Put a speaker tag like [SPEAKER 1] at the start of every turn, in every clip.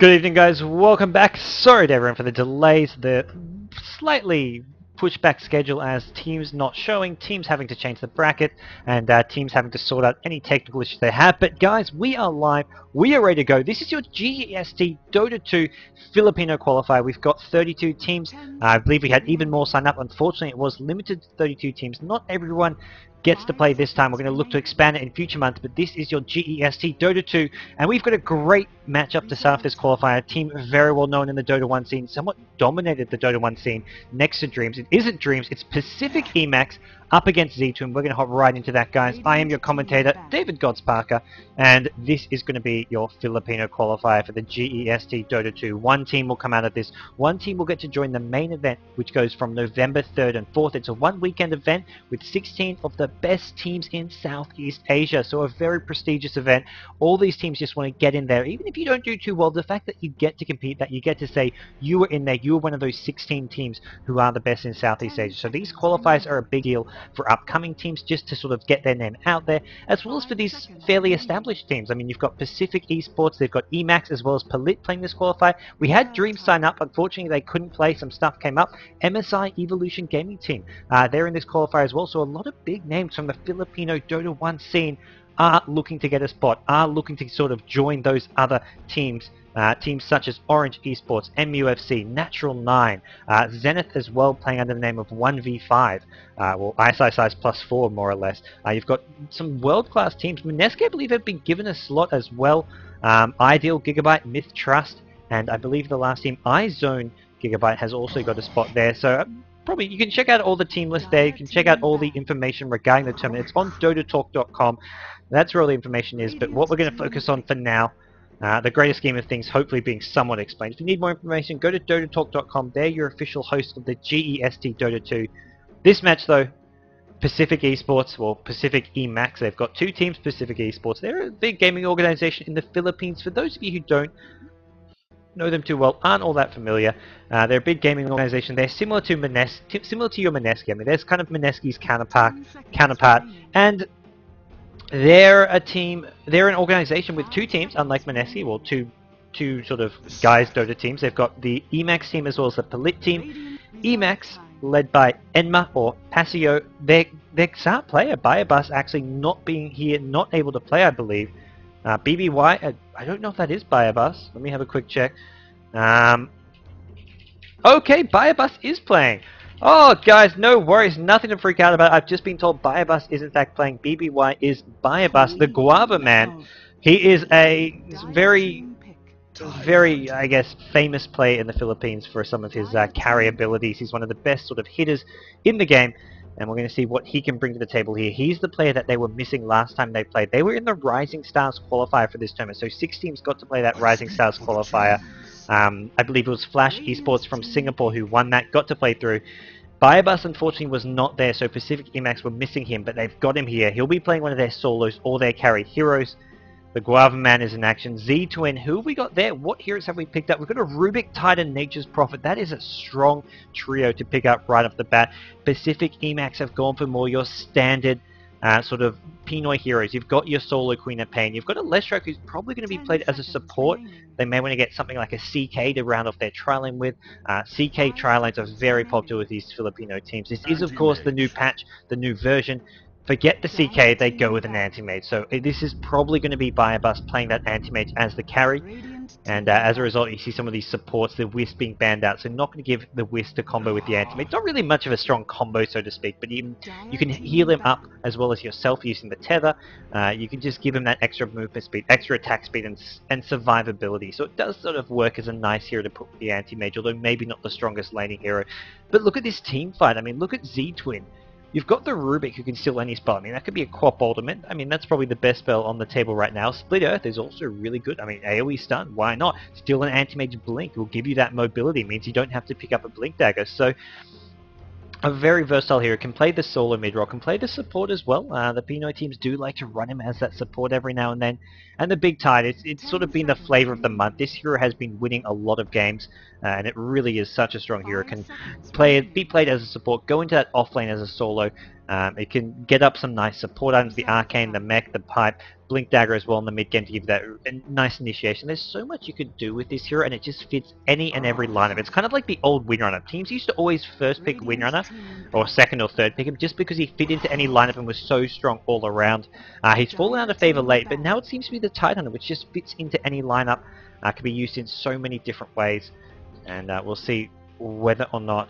[SPEAKER 1] Good evening, guys. Welcome back. Sorry to everyone for the delays, the slightly pushed back schedule as teams not showing, teams having to change the bracket, and teams having to sort out any technical issues they have. But guys, we are live. We are ready to go. This is your GEST Dota 2 Filipino qualifier. We've got 32 teams. I believe we had even more sign up. Unfortunately, it was limited to 32 teams. Not everyone gets to play this time. We're going to look to expand it in future months, but this is your GEST Dota 2, and we've got a great matchup to start off this qualifier. A team very well known in the Dota 1 scene, somewhat dominated the Dota 1 scene next to Dreams. It isn't Dreams, it's Pacific.Emaxx up against Ztwin. We're going to hop right into that, guys. I am your commentator, David GoDz Parker, and this is going to be your Filipino qualifier for the GEST Dota 2. One team will come out of this. One team will get to join the main event, which goes from November 3rd and 4th. It's a one-weekend event with 16 of the best teams in Southeast Asia, so a very prestigious event. All these teams just want to get in there. Even if you don't do too well, the fact that you get to compete, that you get to say you were in there, you were one of those 16 teams who are the best in Southeast Asia. So these qualifiers are a big deal for upcoming teams just to sort of get their name out there, as well as for these fairly established teams. I mean, you've got Pacific Esports, they've got Emaxx, as well as Palit playing this qualifier. We had Dream sign up. Unfortunately, they couldn't play. Some stuff came up. MSI Evolution Gaming Team, they're in this qualifier as well. So a lot of big names from the Filipino Dota 1 scene are looking to get a spot, are looking to sort of join those other teams. Teams such as Orange Esports, MUFC, Natural 9, Zenith as well, playing under the name of 1v5, well, ISISI's +4 more or less. You've got some world-class teams. Mineski, I believe, have been given a slot as well. Ideal, Gigabyte, Myth Trust, and I believe the last team, iZone Gigabyte, has also got a spot there. So probably you can check out all the team lists there. You can check out all the information regarding the tournament. It's on dotatalk.com. That's where all the information is. But what we're going to focus on for now, the greater scheme of things hopefully being somewhat explained. If you need more information, go to dotatalk.com. They're your official host of the GEST Dota 2. This match, though, Pacific Esports, or Pacific.Emaxx, they've got two teams, Pacific Esports. They're a big gaming organization in the Philippines. For those of you who don't know them too well, aren't all that familiar, they're a big gaming organization. They're similar to similar to your Mineski. I mean, there's kind of Mineski's counterpart, and they're a team, they're an organization with two teams, unlike Mineski, well, two sort of guys Dota teams. They've got the Emaxx team as well as the Palit team. Emaxx, led by Enma, or Pasio, their star player, Bayabas, actually not being here, not able to play, I believe. BBY, I don't know if that is Bayabas. Let me have a quick check. Okay, Bayabas is playing. Oh, guys, no worries, nothing to freak out about. I've just been told Bayabas is in fact playing. BBY is Bayabas, the Guava man. He is a very, I guess, famous player in the Philippines for some of his carry abilities. He's one of the best sort of hitters in the game, and we're going to see what he can bring to the table here. He's the player that they were missing last time they played. They were in the Rising Stars qualifier for this tournament, so 6 teams got to play that Rising Stars qualifier. I believe it was Flash Esports from Singapore who won that, got to play through. Bayabas, unfortunately, was not there, so Pacific.Emaxx were missing him, but they've got him here. He'll be playing one of their solos or their carry heroes. The Guava Man is in action. Ztwin, who have we got there? What heroes have we picked up? We've got a Rubik, Titan, Nature's Prophet. That is a strong trio to pick up right off the bat. Pacific.Emaxx have gone for more your standard sort of Pinoy heroes. You've got your solo Queen of Pain. You've got a Leshrac who's probably going to be played as a support. They may want to get something like a CK to round off their tri-lane with. CK tri-lanes are very popular with these Filipino teams. This is, of course, the new patch, the new version. Forget the CK, they go with an anti-mage. So this is probably going to be Bayabas playing that anti-mage as the carry. And as a result, you see some of these supports, the Wisp being banned out. So not going to give the Wisp the combo with the anti-mage. Not really much of a strong combo, so to speak. But you can heal him up as well as yourself using the tether. You can just give him that extra movement speed, extra attack speed, and survivability. So it does sort of work as a nice hero to put with the anti-mage, although maybe not the strongest laning hero. But look at this team fight. I mean, look at Ztwin. You've got the Rubik who can steal any spell. I mean, that could be a Quap ultimate. I mean, that's probably the best spell on the table right now. Split Earth is also really good. I mean, AoE stun, why not? Steal an anti-mage Blink will give you that mobility. It means you don't have to pick up a Blink Dagger. So, a very versatile hero. Can play the solo mid-roll, can play the support as well. The Pinoy teams do like to run him as that support every now and then. And the Big Tide, it's sort of been the flavor of the month. This hero has been winning a lot of games, and it really is such a strong hero. Can be played as a support, go into that off lane as a solo. It can get up some nice support items, the Arcane, the Mech, the Pipe, Blink Dagger as well in the mid game to give that a nice initiation. There's so much you could do with this hero, and it just fits any and every lineup. It's kind of like the old Windrunner. Teams used to always first pick Windrunner, or second or third pick him, just because he fit into any lineup and was so strong all around. He's fallen out of favor late, but now it seems to be the Tidehunter, which just fits into any lineup, can be used in so many different ways, and we'll see whether or not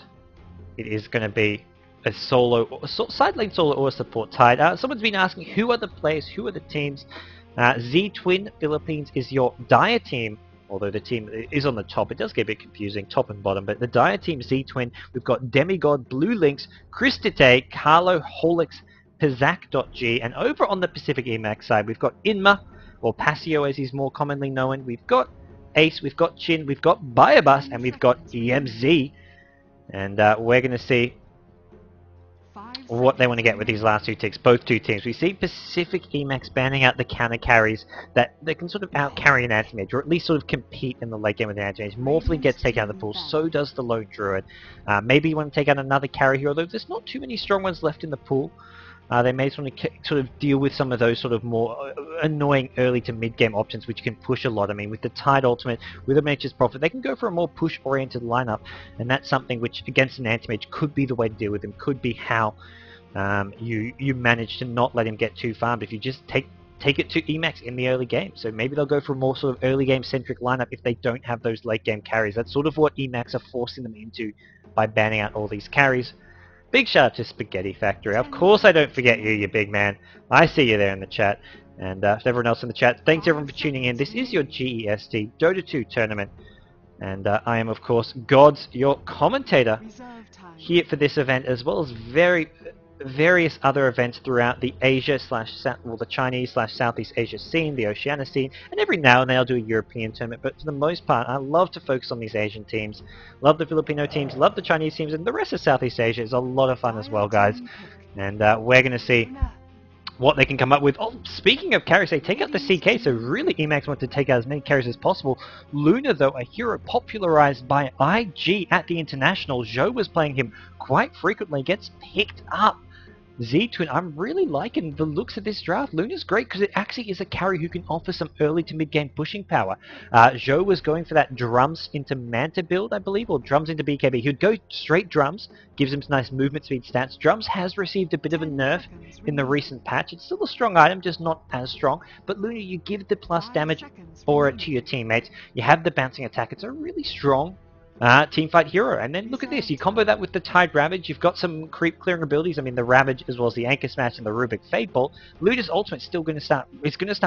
[SPEAKER 1] it is going to be a solo, side lane solo or a support tide. Someone's been asking who are the players, who are the teams. Ztwin Philippines is your Dire team, although the team is on the top. It does get a bit confusing, top and bottom, but the Dire team Ztwin, we've got Demigod, Blue Lynx, Christite, Carlo, Holix, Pizak.g, and over on the Pacific.Emaxx side, we've got Inma, or Pasio as he's more commonly known. We've got Ace, we've got Chin, we've got Biobus, and we've got EMZ. And we're going to see what they want to get with these last two ticks, both two teams. We see Pacific.Emaxx banning out the counter carries that they can sort of out carry an anti-mage, or at least sort of compete in the late game with an anti-mage. Morphling gets taken out of the pool, so does the Lone Druid. Maybe you want to take out another carry here, although there's not too many strong ones left in the pool. They may sort of deal with some of those sort of more annoying early to mid game options which can push a lot. I mean, with the Tide Ultimate, with a Nature's Prophet, they can go for a more push oriented lineup, and that's something which against an anti-mage could be the way to deal with him, could be how you manage to not let him get too farmed if you just take it to Emaxx in the early game. So maybe they'll go for a more sort of early game centric lineup if they don't have those late game carries. That's sort of what Emaxx are forcing them into by banning out all these carries. Big shout out to Spaghetti Factory. Of course I don't forget you, you big man. I see you there in the chat. And to everyone else in the chat, thanks everyone for tuning in. This is your GEST Dota 2 tournament. And I am, of course, GoDz, your commentator here for this event, as well as various other events throughout the the Chinese/Southeast Asia scene, the Oceania scene, and every now and then I'll do a European tournament, but for the most part I love to focus on these Asian teams. Love the Filipino teams, love the Chinese teams, and the rest of Southeast Asia is a lot of fun as well, guys. And we're going to see what they can come up with. Oh, speaking of carries, they take out the CK, so really Emaxx want to take out as many carries as possible. Luna, though, a hero popularized by IG at the International. Zhou was playing him quite frequently, gets picked up. Ztwin, I'm really liking the looks of this draft. Luna's great because it actually is a carry who can offer some early to mid-game pushing power. Zhou was going for that drums into Manta build, I believe, or drums into BKB. He would go straight drums, gives him some nice movement speed stats. Drums has received a bit of a nerf in the recent patch. It's still a strong item, just not as strong. But Luna, you give the plus damage aura to your teammates. You have the bouncing attack. It's a really strong teamfight hero. And then look at this, you combo that with the Tide Ravage, you've got some creep clearing abilities. I mean, the Ravage as well as the Anchor Smash and the Rubik Fade Bolt. Luna's ultimate still going to start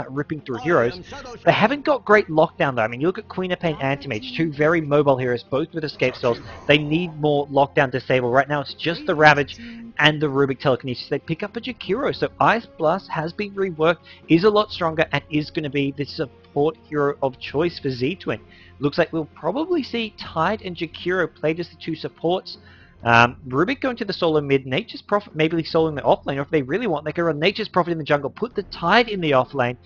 [SPEAKER 1] ripping through heroes. They haven't got great lockdown though. I mean, you look at Queen of Pain, Anti-Mage, two very mobile heroes, both with escape spells. They need more lockdown disable. Right now it's just the Ravage and the Rubik Telekinesis. They pick up a Jakiro, so Ice Blast has been reworked, is a lot stronger, and is going to be the support hero of choice for Ztwin. Looks like we'll probably see Tide and Jakiro played as the two supports. Rubik going to the solo mid, Nature's Prophet maybe soloing the off lane, or if they really want, they can run Nature's Prophet in the jungle, put the Tide in the off lane,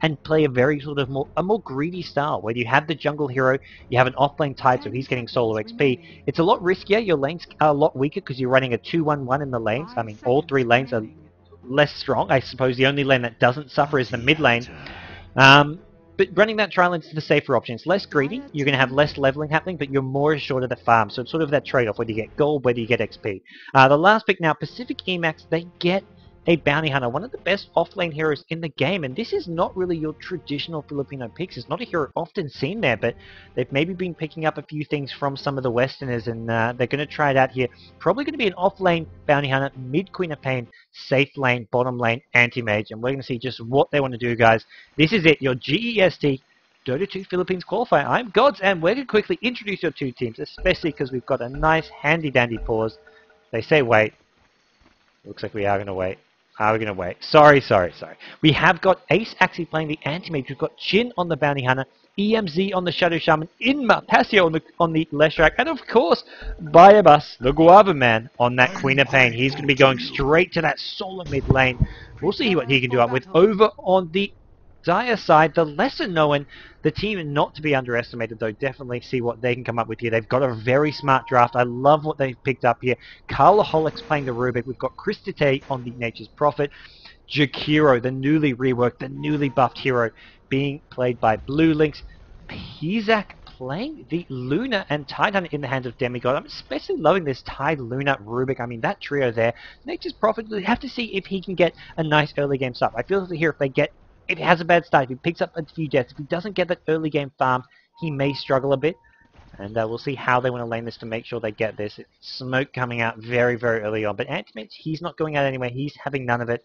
[SPEAKER 1] and play a very sort of more greedy style, where you have the jungle hero, you have an off lane Tide, so he's getting solo XP. It's a lot riskier, your lanes are a lot weaker, because you're running a 2-1-1 in the lanes. I mean, all three lanes are less strong. I suppose the only lane that doesn't suffer is the mid lane. But running that trial is the safer option. It's less greedy, you're going to have less leveling happening, but you're more assured of the farm. So it's sort of that trade-off, whether you get gold, whether you get XP. The last pick now, Pacific.Emaxx, they get a bounty hunter, one of the best off-lane heroes in the game, and this is not really your traditional Filipino picks. It's not a hero often seen there, but they've maybe been picking up a few things from some of the Westerners, and they're going to try it out here. Probably going to be an off-lane bounty hunter, mid Queen of Pain, safe lane, bottom lane, anti-mage, and we're going to see just what they want to do, guys. This is it, your GEST Dota 2 Philippines qualifier. I'm GoDz, and we're going to quickly introduce your two teams, especially because we've got a nice handy-dandy pause. They say wait. Looks like we are going to wait. Are we going to wait? Sorry. We have got Ace actually playing the anti-mage. We've got Chin on the bounty hunter, EMZ on the Shadow Shaman, Inma, Pasio on the Leshrac, and of course, Biobus, the Guava Man, on that Queen of Pain. He's going to be going straight to that solo mid lane. We'll see what he can do up with. Over on the Dire side, the lesser known, the team not to be underestimated though. Definitely see what they can come up with here. They've got a very smart draft. I love what they've picked up here. Carla Holix playing the Rubik. We've got Chris Tate on the Nature's Prophet. Jakiro, the newly reworked, the newly buffed hero, being played by Blue Lynx. Pizak playing the Luna and Tide Hunter in the hands of Demigod. I'm especially loving this Tide Luna Rubik. I mean, that trio there. Nature's Prophet, we have to see if he can get a nice early game start. I feel here if he has a bad start, if he picks up a few deaths, if he doesn't get that early game farm, he may struggle a bit. And we'll see how they want to lane this to make sure they get this. It's smoke coming out very, very early on. But Antimates, he's not going out anywhere. He's having none of it.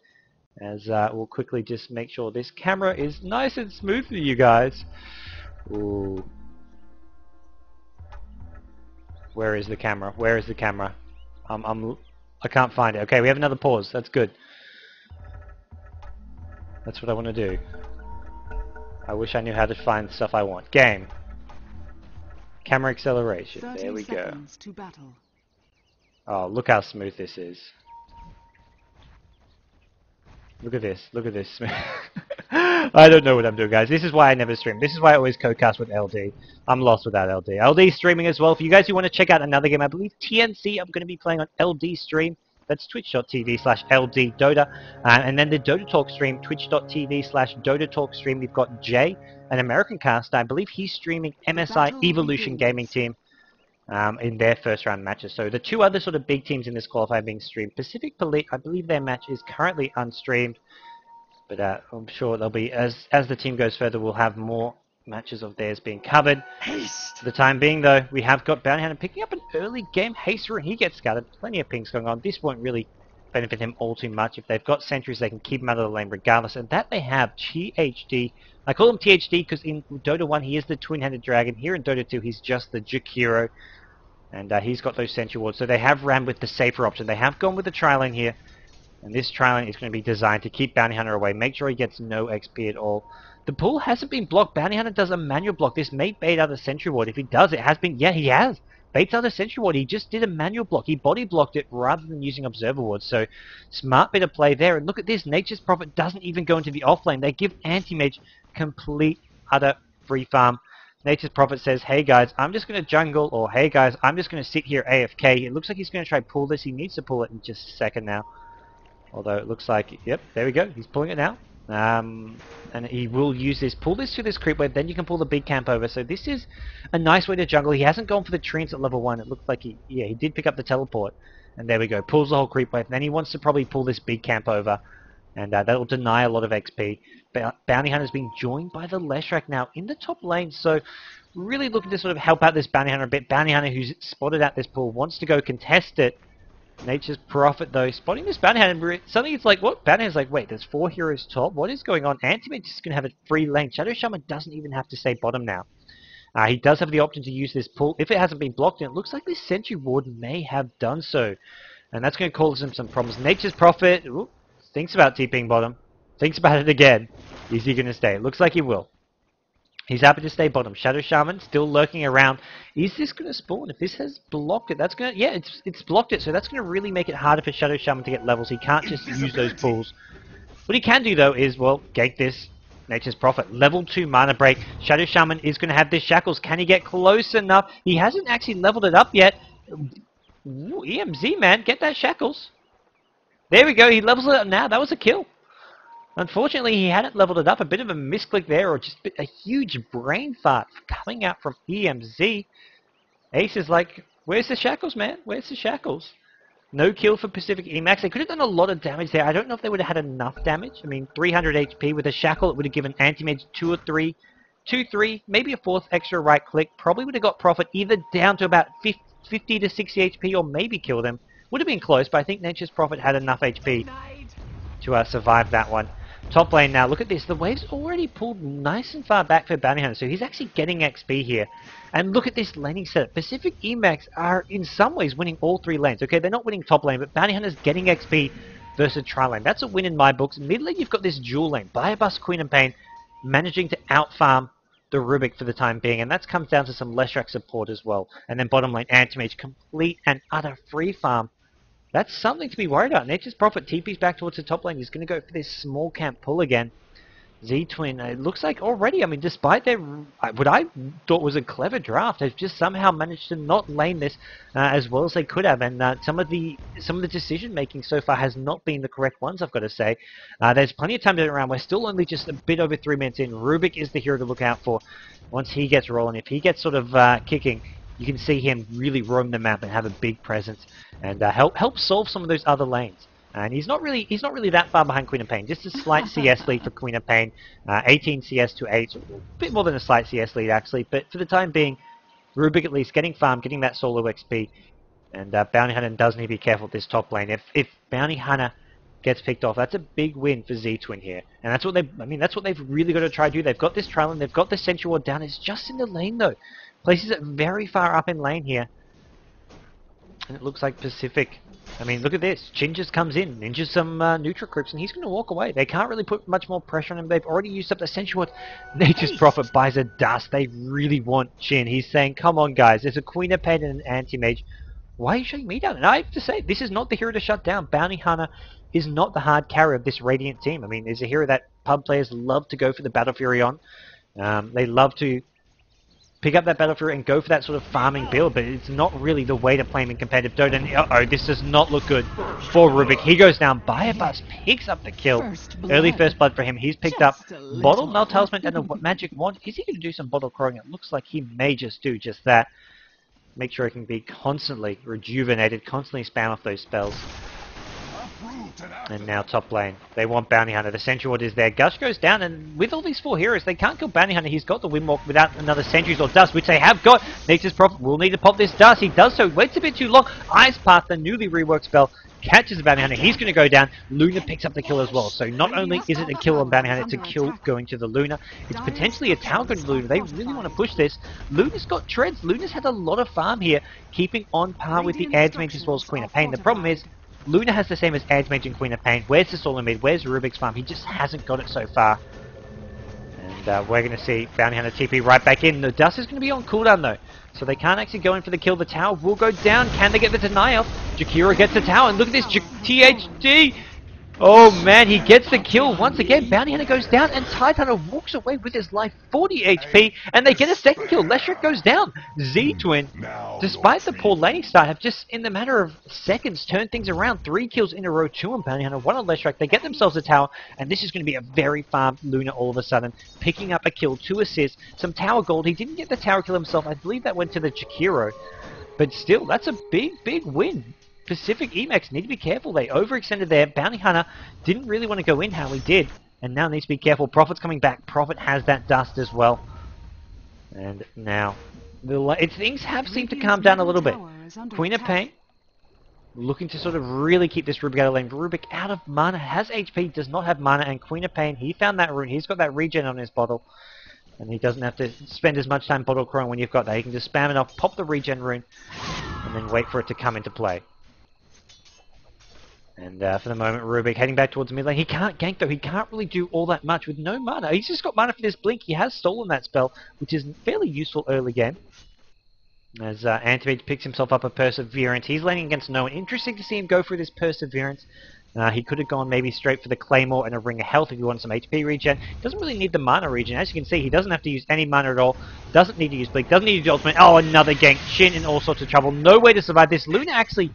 [SPEAKER 1] As we'll quickly just make sure this camera is nice and smooth for you guys. Ooh. Where is the camera? Where is the camera? I can't find it. Okay, we have another pause. That's good. That's what I want to do. I wish I knew how to find stuff I want. Game. Camera acceleration. There we go.
[SPEAKER 2] To battle.
[SPEAKER 1] Oh, look how smooth this is. Look at this. Look at this. I don't know what I'm doing, guys. This is why I never stream. This is why I always co-cast with LD. I'm lost without LD. LD streaming as well. For you guys who want to check out another game, I believe TNC, I'm going to be playing on LD stream. That's twitch.tv/LD Dota. And then the Dota Talk stream, twitch.tv/Dota Talk stream. We've got Jay, an American caster. I believe he's streaming MSI Evolution Gaming Team in their first round matches. So the two other sort of big teams in this qualifier being streamed. Pacific Elite, I believe their match is currently unstreamed. But I'm sure there'll be, as the team goes further, we'll have more matches of theirs being covered.
[SPEAKER 2] Haste.
[SPEAKER 1] For the time being, though, we have got Bounty Hunter picking up an early game haster, and he gets scattered. Plenty of pings going on. This won't really benefit him all too much. If they've got sentries, they can keep him out of the lane regardless. And that they have THD. I call him THD because in Dota 1, he is the twin-handed dragon. Here in Dota 2, he's just the Jakiro. And he's got those sentry wards. So they have ran with the safer option. They have gone with the tri-lane here. And this tri-lane is going to be designed to keep Bounty Hunter away. Make sure he gets no XP at all. The pool hasn't been blocked. Bounty Hunter does a manual block. This may bait out a sentry ward. If he does, it has been... Yeah, he has. Baits out a sentry ward. He just did a manual block. He body blocked it rather than using observer wards. So, smart bit of play there. And look at this. Nature's Prophet doesn't even go into the offlane. They give Anti-Mage complete, utter free farm. Nature's Prophet says, hey guys, I'm just going to jungle. Or, hey guys, I'm just going to sit here AFK. It looks like he's going to try to pull this. He needs to pull it in just a second now. Although it looks like, yep, there we go. He's pulling it now. And he will use this. Pull this to this creep wave, then you can pull the big camp over. So this is a nice way to jungle. He hasn't gone for the treants at level 1. It looks like he did pick up the teleport. And there we go. Pulls the whole creep wave. Then he wants to probably pull this big camp over. And that will deny a lot of XP. Bounty Hunter's been joined by the Leshrac now in the top lane. So really looking to sort of help out this Bounty Hunter a bit. Bounty Hunter who's spotted out this pool wants to go contest it. Nature's Prophet, though, spotting this Bounty Hunter, suddenly it's like, what? Bounty Hunter's like, wait, there's 4 heroes top? What is going on? Anti-Mage is going to have a free lane. Shadow Shaman doesn't even have to stay bottom now. He does have the option to use this pull. If it hasn't been blocked, and it looks like this Sentry Ward may have done so. And that's going to cause him some problems. Nature's Prophet thinks about TPing bottom. Thinks about it again. Is he going to stay? It looks like he will. He's happy to stay bottom. Shadow Shaman still lurking around. Is this going to spawn? If this has blocked it, that's going to... Yeah, it's blocked it, so that's going to really make it harder for Shadow Shaman to get levels. He can't just use those pulls. What he can do, though, is, well, gank this Nature's Prophet. Level 2 mana break. Shadow Shaman is going to have this Shackles. Can he get close enough? He hasn't actually leveled it up yet. Ooh, EMZ, man. Get that Shackles. There we go. He levels it up now. That was a kill. Unfortunately, he hadn't leveled it up. A bit of a misclick there, or just a huge brain fart coming out from EMZ. Ace is like, where's the Shackles, man? Where's the Shackles? No kill for Pacific.Emaxx. They could have done a lot of damage there. I don't know if they would have had enough damage. I mean, 300 HP. With a Shackle, it would have given Anti-Mage 2 or 3, 2, 3, maybe a 4th extra right click. Probably would have got Prophet either down to about 50 to 60 HP or maybe killed him. Would have been close, but I think Nature's Prophet had enough HP to survive that one. Top lane now, look at this. The wave's already pulled nice and far back for Bounty Hunter, so he's actually getting XP here. And look at this laning setup. Pacific.Emaxx are in some ways winning all 3 lanes. Okay, they're not winning top lane, but Bounty Hunter's getting XP versus tri-lane. That's a win in my books. Mid lane, you've got this dual lane. Buyabus, Queen and Pain, managing to outfarm the Rubik for the time being, and that comes down to some Leshrac support as well. And then bottom lane, Anti-Mage, complete and utter free farm. That's something to be worried about. Nature's Prophet TP's back towards the top lane. He's going to go for this small camp pull again. Ztwin, it looks like already, I mean, despite their, what I thought was a clever draft, they've just somehow managed to not lane this as well as they could have, and some of the decision making so far has not been the correct ones, I've got to say. There's plenty of time to turn around. We're still only just a bit over 3 minutes in. Rubik is the hero to look out for once he gets rolling. If he gets sort of kicking, you can see him really roam the map and have a big presence and help solve some of those other lanes. And he's not really that far behind Queen of Pain. Just a slight CS lead for Queen of Pain, 18 CS to 8, a bit more than a slight CS lead actually. But for the time being, Rubik at least getting farm, getting that solo XP, and Bounty Hunter does need to be careful with this top lane. If Bounty Hunter gets picked off, that's a big win for Ztwin here, and that's what that's what they've really got to try to do. They've got this trial and they've got this Sentry Ward down. It's just in the lane though, places it very far up in lane here, and it looks like Pacific. I mean, look at this. Jhin just comes in, ninjas some neutral creeps, and he's going to walk away. They can't really put much more pressure on him. They've already used up the Sentry Ward. Nature's Prophet buys a dust. They really want Jhin. He's saying, come on, guys. There's a Queen of Pain and an Anti-Mage. Why are you shutting me down? And I have to say, this is not the hero to shut down. Bounty Hunter is not the hard carry of this Radiant team. I mean, there's a hero that pub players love to go for the Battle Fury on. They love to pick up that Battle Fury and go for that sort of farming build, but it's not really the way to play him in competitive Dota. And uh-oh, this does not look good for Rubik. He goes down. Buyabus picks up the kill. Early first blood for him. He's picked up Bottle, Null Talisman, and a Magic Wand. Is he going to do some Bottle Crowing? It looks like he may just do just that. Make sure he can be constantly rejuvenated, constantly spam off those spells. And now top lane. They want Bounty Hunter. The Sentry Ward is there. Gush goes down, and with all these 4 heroes, they can't kill Bounty Hunter. He's got the Windwalk without another Sentries or Dust, which they have got. Nature's Prophet will need to pop this Dust. He does so. Waits a bit too long. Ice Path, the newly reworked spell, catches the Bounty Hunter. He's going to go down. Luna picks up the kill as well. So not only is it a kill on Bounty Hunter, it's a kill going to the Luna. It's potentially a tower going to the Luna. They really want to push this. Luna's got treads. Luna's had a lot of farm here, keeping on par with the Adz Mage as well as Queen of Pain. The problem is, Luna has the same as Adz Mage and Queen of Pain. Where's the solo mid? Where's Rubik's farm? He just hasn't got it so far. And we're going to see Bounty Hunter TP right back in. The Dust is going to be on cooldown though, so they can't actually go in for the kill. The tower will go down. Can they get the deny off? Jakiro gets the tower, and look at this, THD! Oh man, he gets the kill once again. Bounty Hunter goes down, and Tide Hunter walks away with his life, 40 HP, and they get a second kill. Leshrac goes down. Ztwin, despite the poor laning start, have just, in the matter of seconds, turned things around. 3 kills in a row, 2 on Bounty Hunter, 1 on Leshrac. They get themselves a tower, and this is going to be a very farmed Luna all of a sudden, picking up a kill, 2 assists, some tower gold. He didn't get the tower kill himself. I believe that went to the Jakiro, but still, that's a big, big win. Pacific.Emaxx need to be careful. They overextended there. Bounty Hunter didn't really want to go in how he did, and now needs to be careful. Prophet's coming back. Prophet has that dust as well. And now, things have seemed to calm down a little bit. Queen of Pain looking to sort of really keep this Rubik out of lane. Rubik out of mana, has HP, does not have mana, and Queen of Pain, he found that rune. He's got that regen on his bottle, and he doesn't have to spend as much time bottle crowing when you've got that. He can just spam it off, pop the regen rune, and then wait for it to come into play. And for the moment, Rubik heading back towards the mid lane. He can't gank though. He can't really do all that much with no mana. He's just got mana for this blink. He has stolen that spell, which is fairly useful early game. As Antimage picks himself up a Perseverance. He's laning against no one. Interesting to see him go through this Perseverance. He could have gone maybe straight for the Claymore and a Ring of Health if he wanted some HP regen. Doesn't really need the mana regen. As you can see, he doesn't have to use any mana at all. Doesn't need to use Blink. Doesn't need to use Ultimate. Oh, another gank. Shin in all sorts of trouble. No way to survive this. Luna actually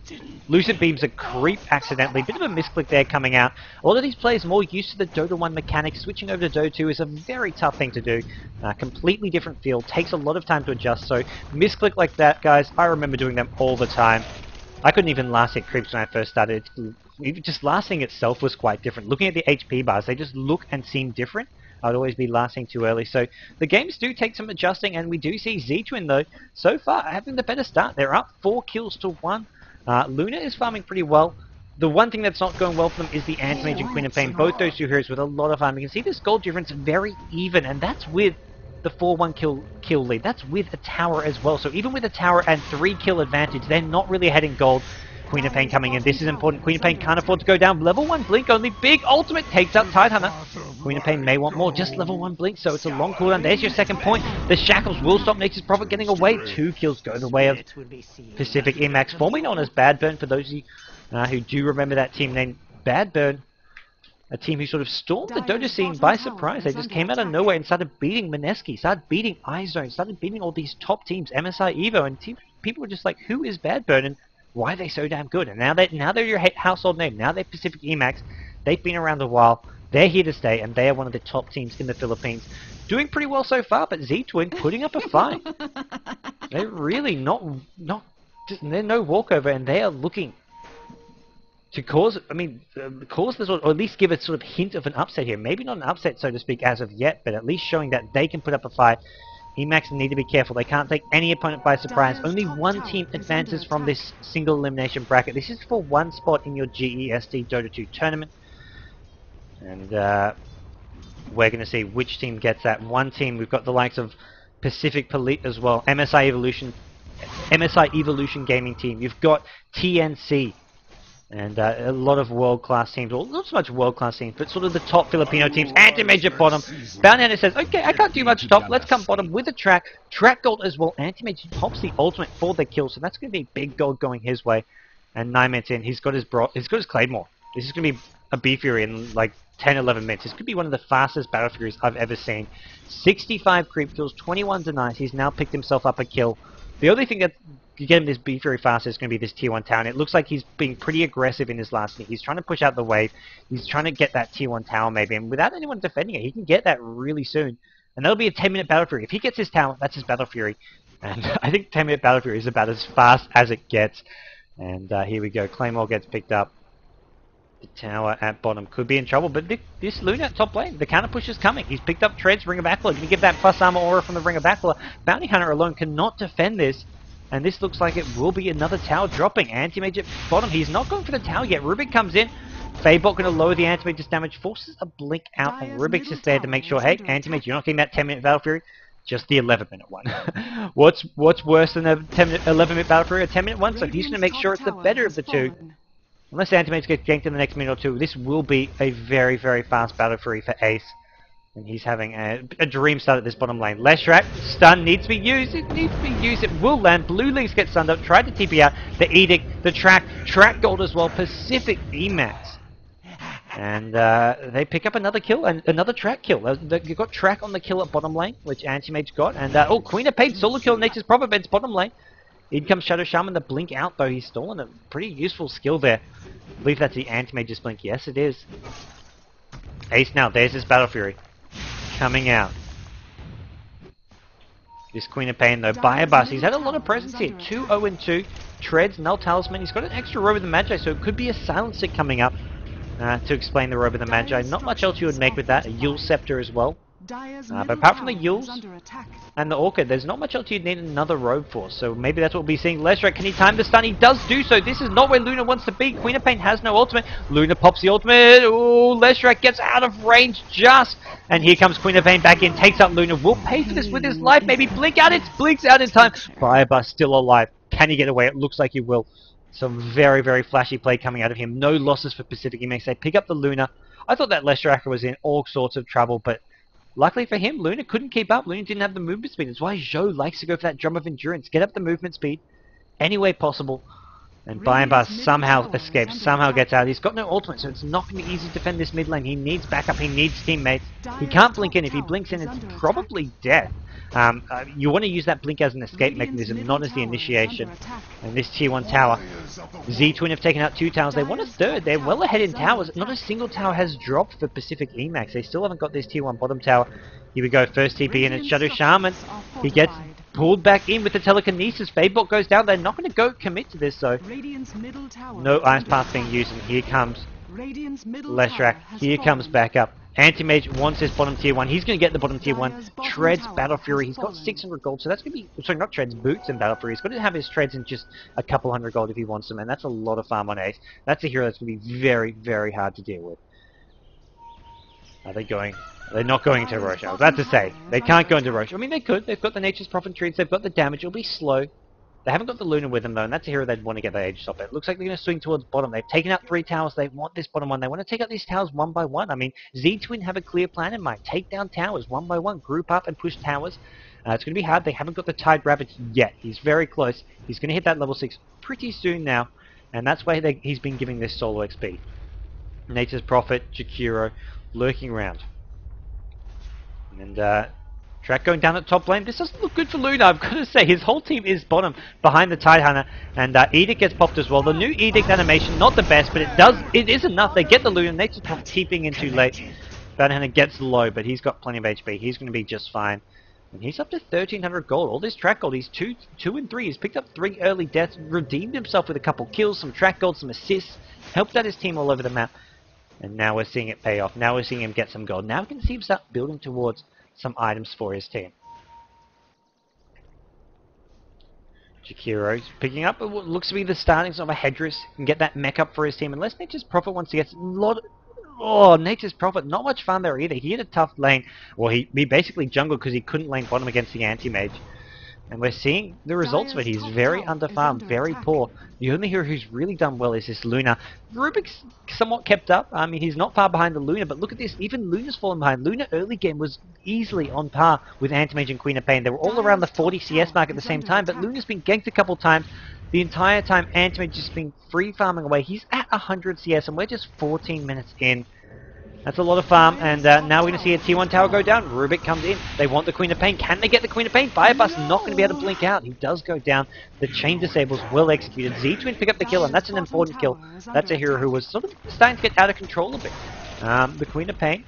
[SPEAKER 1] Lucid Beams a creep accidentally. Bit of a misclick there coming out. A lot of these players more used to the Dota 1 mechanics. Switching over to Dota 2 is a very tough thing to do. Completely different feel. Takes a lot of time to adjust. So misclick like that, guys, I remember doing them all the time. I couldn't even last hit creeps when I first started. Just lasting itself was quite different. Looking at the HP bars, they just look and seem different. I'd always be lasting too early. So the games do take some adjusting, and we do see Ztwin, though, so far having the better start. They're up 4 kills to 1. Luna is farming pretty well. The one thing that's not going well for them is the Anti-Mage and Queen of Pain. Both those two heroes with a lot of farm. You can see this gold difference very even, and that's with the 4-1 kill lead. That's with a tower as well. So even with a tower and 3 kill advantage, they're not really ahead in gold. Queen of Pain coming in. This is important. Queen of Pain can't afford to go down. Level 1 Blink only. Big ultimate takes out Tide Hunter. Queen of Pain may want more. Just level 1 Blink, so it's a long cooldown. There's your second point. The Shackles will stop Nature's Prophet getting away. 2 kills go the way of Pacific.Emaxx, formerly known as Bad Burn, for those of you who do remember that team name. Bad Burn a team who sort of stormed the Dota scene by surprise. They just came out of nowhere and started beating Mineski, started beating iZone, started beating all these top teams, MSI, Evo, and people were just like, who is Badburn and why are they so damn good? And now they're your household name. Now they're Pacific.Emaxx. They've been around a while. They're here to stay, and they are one of the top teams in the Philippines. Doing pretty well so far, but Ztwin putting up a fight. They're really they're no walkover, and they are looking to cause, cause this, or at least give a sort of hint of an upset here. Maybe not an upset, so to speak, as of yet, but at least showing that they can put up a fight. Emaxx need to be careful. They can't take any opponent by surprise. Only one team advances from this single elimination bracket. This is for one spot in your GEST Dota 2 tournament. And we're going to see which team gets that. One team, we've got the likes of Pacific Polite as well, MSI Evolution Gaming Team. You've got TNC. And a lot of world-class teams, well, not so much world-class teams, but sort of the top Filipino teams. Anti-Major bottom. Bounty says, okay, I can't do much top. Let's come bottom with a track. Track gold as well. Anti-Major pops the ultimate for the kill, so that's going to be big gold going his way. And 9 minutes in, he's got his Claymore. This is going to be a B Fury in like 10, 11 minutes. This could be one of the fastest Battle Furies I've ever seen. 65 creep kills, 21 denies. He's now picked himself up a kill. The only thing that you get him this B Fury fast is going to be this Tier 1 tower. And it looks like he's being pretty aggressive in his last hit. He's trying to push out the wave. He's trying to get that Tier 1 tower maybe. And without anyone defending it, he can get that really soon. And that'll be a 10-minute Battle Fury. If he gets his tower, that's his Battle Fury. And I think 10-minute Battle Fury is about as fast as it gets. And here we go. Claymore gets picked up. The tower at bottom could be in trouble. But this Luna at top lane, the counter push is coming. He's picked up Treads, Ring of Backler. Going to give that plus armor aura from the Ring of Backler. Bounty Hunter alone cannot defend this. And this looks like it will be another tower dropping. Anti-Mage at bottom. He's not going for the tower yet. Rubik comes in. Fabot going to lower the Anti-Mage's damage. Forces a blink out. And Rubik's just there to make sure, hey, Anti-Mage, you're not getting that 10-minute Battle Fury. Just the 11-minute one. What's worse than a 11-minute Battle Fury? A 10-minute one? So he's going to make sure it's the better of the two. Unless Anti-Mage gets ganked in the next minute or two, this will be a very, very fast Battle Fury for Ace. And he's having a dream start at this bottom lane. Leshrac, stun needs to be used. It needs to be used. It will land. Blue Links get stunned up. Tried to TP out. The Edict, the track gold as well. Pacific.Emaxx. And they pick up another kill and another track kill. You've got track on the kill at bottom lane, which Anti-Mage got. And oh, Queen of Pain solo kill Nature's Proper bottom lane. In comes Shadow Shaman, the blink out though. He's stolen a pretty useful skill there. I believe that's the Anti-Mage's blink. Yes, it is. Ace now. There's his Battle Fury. Coming out. This Queen of Pain though, by a bus. He's had a lot of presence here. 2-0-2. Treads, Null Talisman. He's got an extra Robe of the Magi, so it could be a Silencer coming up to explain the Robe of the Magi. Not much else you would make with that. A Yule Scepter as well. But apart from the Yules and the Orchid, there's not much else you'd need another robe for. So maybe that's what we'll be seeing. Leshrac, can he time the stun? He does do so. This is not where Luna wants to be. Queen of Pain has no ultimate. Luna pops the ultimate. Ooh, Leshrac gets out of range just. And here comes Queen of Pain back in. Takes out Luna. Will pay for this with his life. Maybe blink out. It blinks out in time. Firebus still alive. Can he get away? It looks like he will. Some very, very flashy play coming out of him. No losses for Pacific.Emaxx. They pick up the Luna. I thought that Leshrac was in all sorts of trouble, but luckily for him, Luna couldn't keep up. Luna didn't have the movement speed. That's why Zhou likes to go for that Drum of Endurance. Get up the movement speed any way possible. And Bus somehow escapes, somehow gets out. He's got no ultimate, so it's not going to be easy to defend this mid lane. He needs backup, he needs teammates. He can't blink in. If he blinks in, it's probably death. You want to use that blink as an escape mechanism, not as the initiation. And this Tier 1 tower. Ztwin have taken out 2 towers. They want a third. They're well ahead in towers. Not a single tower has dropped for Pacific.Emaxx. They still haven't got this Tier 1 bottom tower. Here we go. First TP in. It's Shadow Shaman. He gets pulled back in with the telekinesis. Fadebot goes down. They're not going to go commit to this, though. No Ice Path being used, and here comes Leshrac. Here comes backup. Anti-Mage wants his bottom Tier 1. He's going to get the bottom Tier 1. Treads, Battle Fury. He's got 600 gold, so that's going to be... Sorry, not Treads, Boots and Battle Fury. He's got to have his Treads in just a couple hundred gold if he wants them, and that's a lot of farm on Ace. That's a hero that's going to be very, very hard to deal with. Are they going... They're not going into Roche. I was about to say, they can't go into Roche. I mean, they could. They've got the Nature's Prophet Treads. They've got the damage. It'll be slow. They haven't got the Luna with them, though, and that's a hero they'd want to get the Age Stop at. It looks like they're going to swing towards bottom. They've taken out 3 towers. They want this bottom one. They want to take out these towers one by one. I mean, Ztwin have a clear plan in mind. Take down towers one by one. Group up and push towers. It's going to be hard. They haven't got the Tide Rabbit yet. He's very close. He's going to hit that level 6 pretty soon now, and that's why he's been giving this solo XP. Nature's Prophet, Jakiro lurking around. And Track going down at top lane. This doesn't look good for Luna, I've got to say. His whole team is bottom behind the Tidehunter. And Edict gets popped as well. The new Edict animation, not the best, but it is enough. They get the Luna. Nature's Prophet keeping in too late. Bounty Hunter gets low, but he's got plenty of HP. He's going to be just fine. And he's up to 1,300 gold. All this track gold, he's 2 and 3. He's picked up 3 early deaths, redeemed himself with a couple kills, some track gold, some assists, helped out his team all over the map. And now we're seeing it pay off. Now we're seeing him get some gold. Now we can see him start building towards some items for his team. Jakiro's picking up what looks to be the startings of a Hedris. Can get that mech up for his team. Unless Nature's Prophet wants to get a lot... Oh, Nature's Prophet, not much fun there either. He had a tough lane. Well, he basically jungled because he couldn't lane bottom against the anti-mage. And we're seeing the results of it. He's very underfarmed, very poor. The only hero who's really done well is this Luna. Rubik's somewhat kept up. I mean, he's not far behind the Luna, but look at this. Even Luna's fallen behind. Luna early game was easily on par with Anti-Mage and Queen of Pain. They were all around the 40 CS mark at the same time, but Luna's been ganked a couple times. The entire time, Anti-Mage has just been free farming away. He's at 100 CS, and we're just 14 minutes in. That's a lot of farm, and now we're going to see a T1 tower go down. Rubik comes in. They want the Queen of Pain. Can they get the Queen of Pain? Firebus not going to be able to blink out. He does go down. The chain disables well executed. Ztwin pick up the kill, and that's an important kill. That's a hero who was sort of starting to get out of control a bit. The Queen of Pain,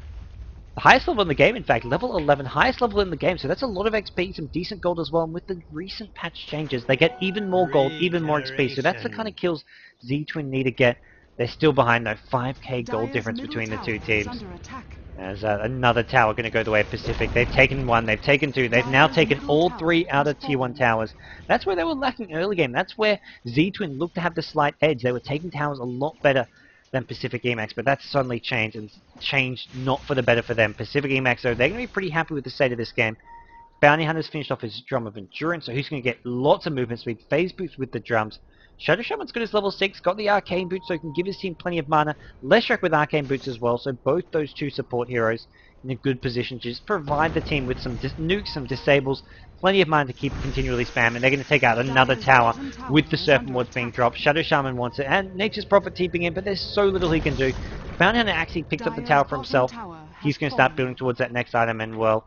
[SPEAKER 1] the highest level in the game, in fact, level 11, highest level in the game, so that's a lot of XP, some decent gold as well, and with the recent patch changes, they get even more gold, even more XP, so that's the kind of kills Ztwin need to get. They're still behind though, 5k gold difference between the two teams. There's another tower going to go the way of Pacific. They've taken 1, they've taken 2, they've now taken all 3 out of tier 1 towers. That's where they were lacking early game. That's where Ztwin looked to have the slight edge. They were taking towers a lot better than Pacific.Emaxx, but that's suddenly changed, and changed not for the better for them. Pacific.Emaxx, though, they're going to be pretty happy with the state of this game. Bounty Hunter's finished off his Drum of Endurance, so he's going to get lots of movement speed, phase boost with the drums. Shadow Shaman's got his level 6, got the Arcane Boots, so he can give his team plenty of mana. Leshrac with Arcane Boots as well, so both those two support heroes in a good position to just provide the team with some nukes, some disables, plenty of mana to keep continually spamming. They're going to take out another tower with the Serpent Wards being dropped. Shadow Shaman wants it, and Nature's Prophet keeping in, but there's so little he can do. Bounty Hunter actually picks up the tower for himself. He's going to start building towards that next item, and well,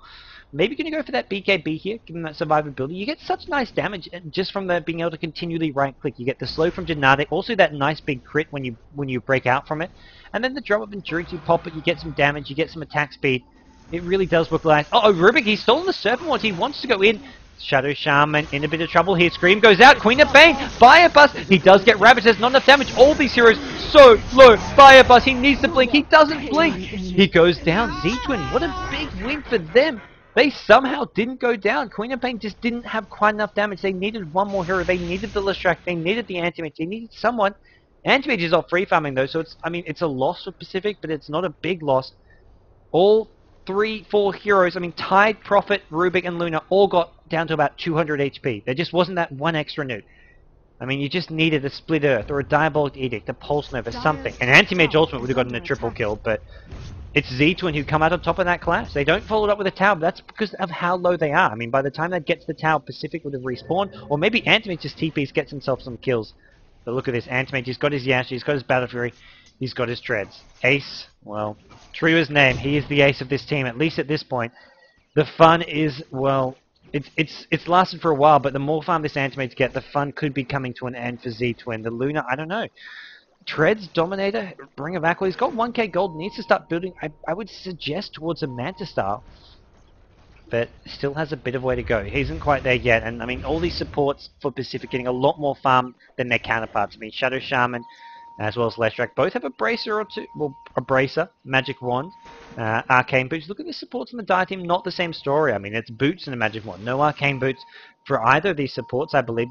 [SPEAKER 1] maybe going to go for that BKB here, given that survivability. You get such nice damage just from the being able to continually right-click. You get the slow from Gennadic, also that nice big crit when you break out from it. And then the Drum of Endurance, you pop it, you get some damage, you get some attack speed. It really does look like... Oh, Rubik, he's stolen the Serpent Ward. He wants to go in. Shadow Shaman in a bit of trouble here. Scream goes out. Queen of Pain. Fire Bust. He does get Ravaged. There's not enough damage. All these heroes so low. Fire Bust. He needs to blink. He doesn't blink. He goes down. Ztwin. What a big win for them. They somehow didn't go down. Queen of Pain just didn't have quite enough damage. They needed one more hero. They needed the Leshrac. They needed the Anti-Mage. They needed someone. Anti-Mage is off free farming though, so it's, I mean, it's a loss for Pacific, but it's not a big loss. All 3-4 heroes, I mean, Tide, Prophet, Rubik, and Luna all got down to about 200 HP. There just wasn't that one extra nuke. I mean, you just needed a Split Earth or a Diabolic Edict, a Pulse Nova, something. An Anti-Mage Ultimate would have gotten a triple kill, but it's Ztwin who come out on top of that class. They don't follow it up with a tower, but that's because of how low they are. I mean, by the time they get to the tower, Pacific would have respawned, or maybe Anti-Mage just TPs, gets himself some kills. But look at this, Anti-Mage, he's got his Yash, he's got his Battle Fury, he's got his Treads. Ace, well, true to his name, he is the ace of this team, at least at this point. The fun is, well, it's lasted for a while, but the more farm this Anti-Mage get, the fun could be coming to an end for Ztwin. The Luna, I don't know. Treads, Dominator, Bringer of Aqua, he's got 1k gold, needs to start building, I would suggest towards a Manta style. But still has a bit of way to go. He isn't quite there yet, and I mean, all these supports for Pacific getting a lot more farm than their counterparts. I mean, Shadow Shaman, as well as Leshrac, both have a bracer or two, well, a bracer, magic wand, arcane boots. Look at the supports on the Dire team, not the same story. I mean, it's boots and a magic wand, no arcane boots for either of these supports, I believe.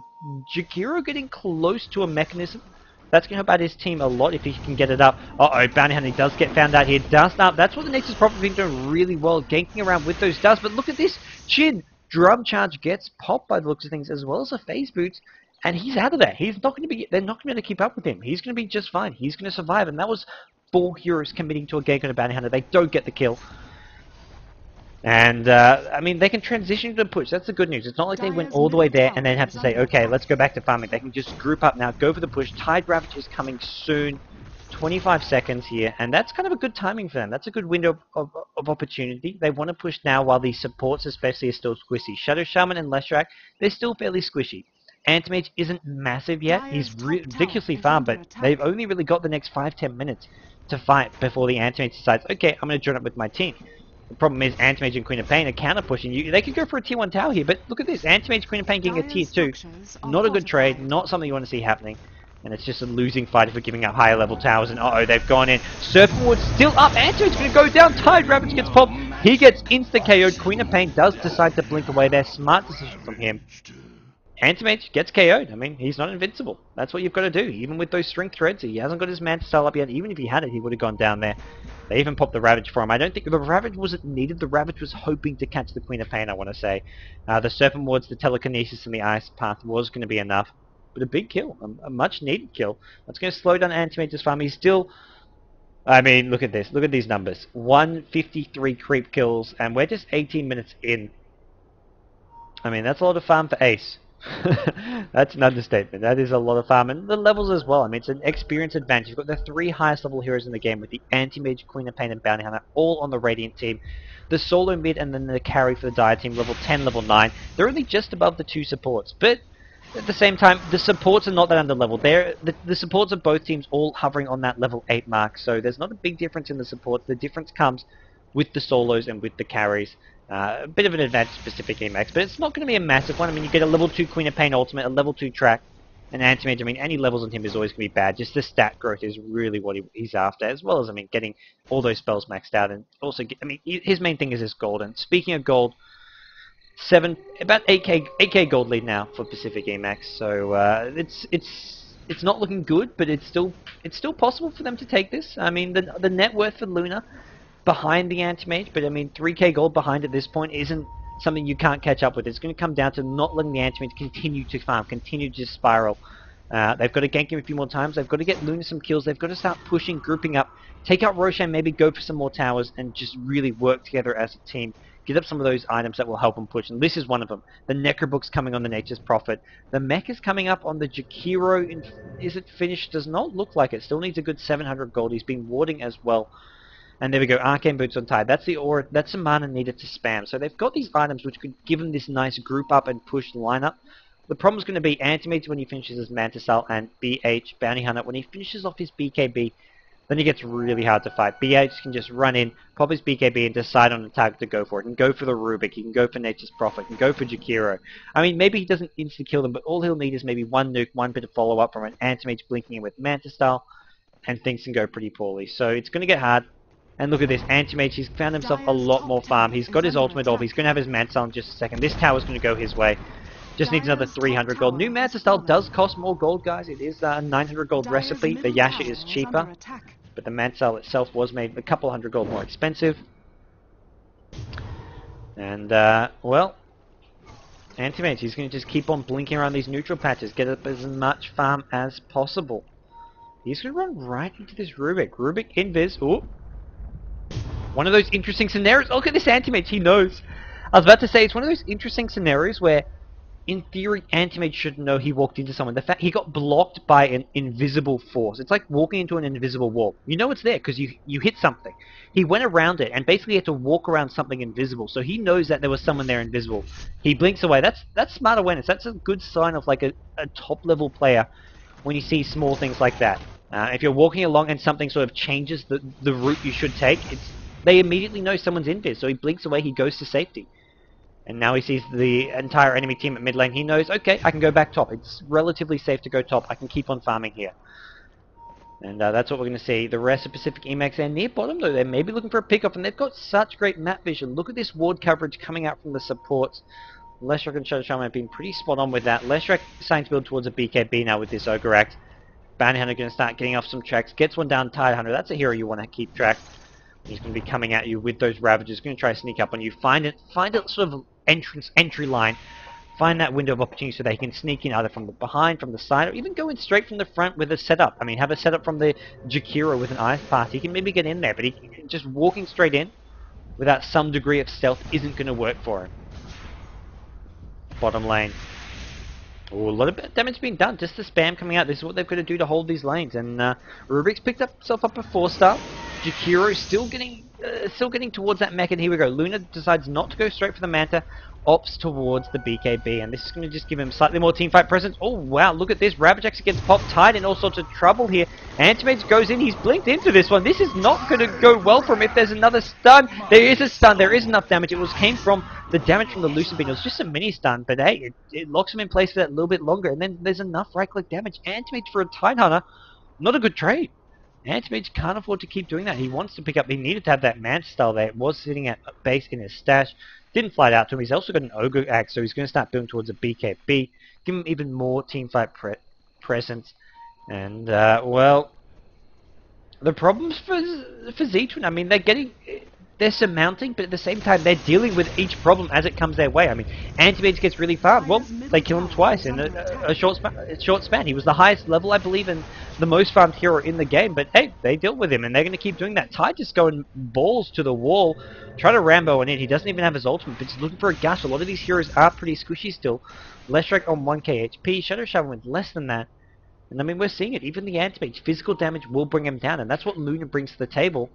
[SPEAKER 1] Jakiro getting close to a mechanism. That's going to help out his team a lot if he can get it up. Uh-oh, Bounty Hunter does get found out here. Dust up. That's what the Nature's Prophet has been doing really well, ganking around with those dusts. But look at this. Chin, Drum Charge gets popped by the looks of things, as well as a Phase Boots. And he's out of there. He's not going to be... They're not going to keep up with him. He's going to be just fine. He's going to survive. And that was 4 heroes committing to a gank on a Bounty Hunter. They don't get the kill. And, I mean, they can transition to a push. That's the good news. It's not like they went all the way there and then have to say, okay, let's go back to farming. They can just group up now, go for the push. Tide Ravage is coming soon. 25 seconds here, and that's kind of a good timing for them. That's a good window of opportunity. They want to push now while these supports especially are still squishy. Shadow Shaman and Leshrac, they're still fairly squishy. Antimage isn't massive yet. He's ridiculously farmed, but they've only really got the next 5-10 minutes to fight before the Antimage decides, okay, I'm going to join up with my team. The problem is Antimage and Queen of Pain are counter pushing you. They could go for a tier 1 tower here, but look at this. Antimage, Queen of Pain getting a tier 2. Not a good trade, not something you want to see happening. And it's just a losing fight if we're giving up higher level towers. And uh-oh, they've gone in. Serpent Ward's still up. Antimage's going to go down. Tide Ravage gets popped. He gets insta-KO'd. Queen of Pain does decide to blink away there. Smart decision from him. Antimage gets KO'd. I mean, he's not invincible. That's what you've got to do. Even with those strength threads, he hasn't got his Manta Style up yet. Even if he had it, he would have gone down there. They even popped the Ravage for him. I don't think the Ravage wasn't needed. The Ravage was hoping to catch the Queen of Pain, I want to say. The Serpent Wards, the Telekinesis, and the Ice Path was going to be enough. But a big kill. A much-needed kill. That's going to slow down Antimage's farm. He's still... I mean, look at this. Look at these numbers. 153 creep kills, and we're just 18 minutes in. I mean, that's a lot of farm for Ace. That's an understatement. That is a lot of farm. And the levels as well. I mean, it's an experience advantage. You've got the 3 highest level heroes in the game with the Anti-Mage, Queen of Pain, and Bounty Hunter all on the Radiant team. The solo mid and then the carry for the Dire team, level 10, level 9. They're only just above the 2 supports. But at the same time, the supports are not that under-leveled. The supports of both teams all hovering on that level 8 mark. So there's not a big difference in the supports. The difference comes with the solos and with the carries. A bit of an advantage to Pacific.Emaxx, but it's not going to be a massive one. I mean, you get a level 2 Queen of Pain ultimate, a level 2 track, and Antimage. I mean, any levels on him is always going to be bad. Just the stat growth is really what he's after, as well as, I mean, getting all those spells maxed out. And also, I mean, his main thing is his gold. And speaking of gold, about 8k gold lead now for Pacific.Emaxx. So it's not looking good, but it's still possible for them to take this. I mean, the net worth for Luna behind the Anti-Mage, but I mean 3k gold behind at this point isn't something you can't catch up with. It's going to come down to not letting the Anti-Mage continue to farm, continue to spiral. They've got to gank him a few more times. They've got to get Luna some kills. They've got to start pushing, grouping up, take out Roshan, maybe go for some more towers, and just really work together as a team. Get up some of those items that will help them push, and this is one of them. The Necrobook's coming on the Nature's Prophet. The mech is coming up on the Jakiro. Is it finished? Does not look like it. Still needs a good 700 gold. He's been warding as well. And there we go, Arcane Boots on Tide. That's the aura, that's the mana needed to spam. So they've got these items which could give them this nice group up and push lineup. The problem's going to be Antimage when he finishes his Manta Style, and BH, Bounty Hunter, when he finishes off his BKB. Then it gets really hard to fight. BH can just run in, pop his BKB, and decide on the target to go for it. He can go for the Rubik, he can go for Nature's Prophet, he can go for Jakiro. I mean, maybe he doesn't insta-kill them, but all he'll need is maybe one nuke, one bit of follow-up from an Antimage blinking in with Manta Style, and things can go pretty poorly. So it's going to get hard. And look at this, Antimage, he's found himself a lot more farm. He's got his ultimate off, he's going to have his Manta Style in just a second. This tower's going to go his way. Just needs another 300 gold. New Manta Style does cost more gold, guys. It is a 900 gold recipe. The Yasha is cheaper. But the Manta Style itself was made a couple hundred gold more expensive. And, well, Antimage, he's going to just keep on blinking around these neutral patches, get up as much farm as possible. He's going to run right into this Rubik. Rubik invis. Ooh. One of those interesting scenarios. Look at this Antimage, he knows. I was about to say, it's one of those interesting scenarios where, in theory, Antimage should know he walked into someone. The fact he got blocked by an invisible force. It's like walking into an invisible wall. You know it's there because you hit something. He went around it and basically had to walk around something invisible. So he knows that there was someone there invisible. He blinks away. That's smart awareness. That's a good sign of like a top level player when you see small things like that. If you're walking along and something sort of changes the route you should take, they immediately know someone's invis. So he blinks away. He goes to safety. And now he sees the entire enemy team at mid lane. He knows, okay, I can go back top. It's relatively safe to go top. I can keep on farming here. And that's what we're going to see. The rest of Pacific.Emaxx, they're near bottom, though. They may be looking for a pickoff, and they've got such great map vision. Look at this ward coverage coming out from the supports. Leshrac and Shadow Shaman have been pretty spot on with that. Leshrac starting to build towards a BKB now with this Ogre Act. Bounty Hunter going to start getting off some tracks. Gets one down, Tide Hunter. That's a hero you want to keep track. He's going to be coming at you with those Ravagers. Going to try to sneak up on you. Find it sort of entry line. Find that window of opportunity so they can sneak in either from the behind, from the side, or even go in straight from the front with a setup. I mean, have a setup from the Jakiro with an Ice Path. He can maybe get in there, but just walking straight in without some degree of stealth isn't going to work for him. Bottom lane. Oh, a lot of damage being done. Just the spam coming out. This is what they've got to do to hold these lanes. And Rubik's picked up himself up a 4-star. Jakiro still getting towards that mech. And here we go. Luna decides not to go straight for the Manta. Opts towards the BKB. And this is going to just give him slightly more teamfight presence. Oh, wow. Look at this. Ravage actually gets popped tied in all sorts of trouble here. Antimates goes in. He's blinked into this one. This is not going to go well for him if there's another stun. There is a stun. There is enough damage. It came from the damage from the Lucid Beam. It was just a mini stun, but hey, it locks him in place for that little bit longer, and then there's enough right-click damage. Antimates for a Tidehunter, not a good trade. Antimates can't afford to keep doing that. He wants to pick up, he needed to have that Manta style there. It was sitting at base in his stash. Didn't fly out to him. He's also got an Ogre Axe, so he's going to start building towards a BKB. Give him even more teamfight presence. And, well, the problems for Ztwin, I mean, they're surmounting, but at the same time, they're dealing with each problem as it comes their way. I mean, Antimates gets really farmed. Well, they kill him twice in a short span. He was the highest level, I believe, and the most farmed hero in the game. But hey, they deal with him, and they're going to keep doing that. Tide just going balls to the wall, try to Rambo on in. He doesn't even have his ultimate, but he's looking for a gush. A lot of these heroes are pretty squishy still. Leshrac on 1k HP, Shadow Shovel with less than that. And I mean, we're seeing it. Even the Antimates, physical damage will bring him down, and that's what Luna brings to the table.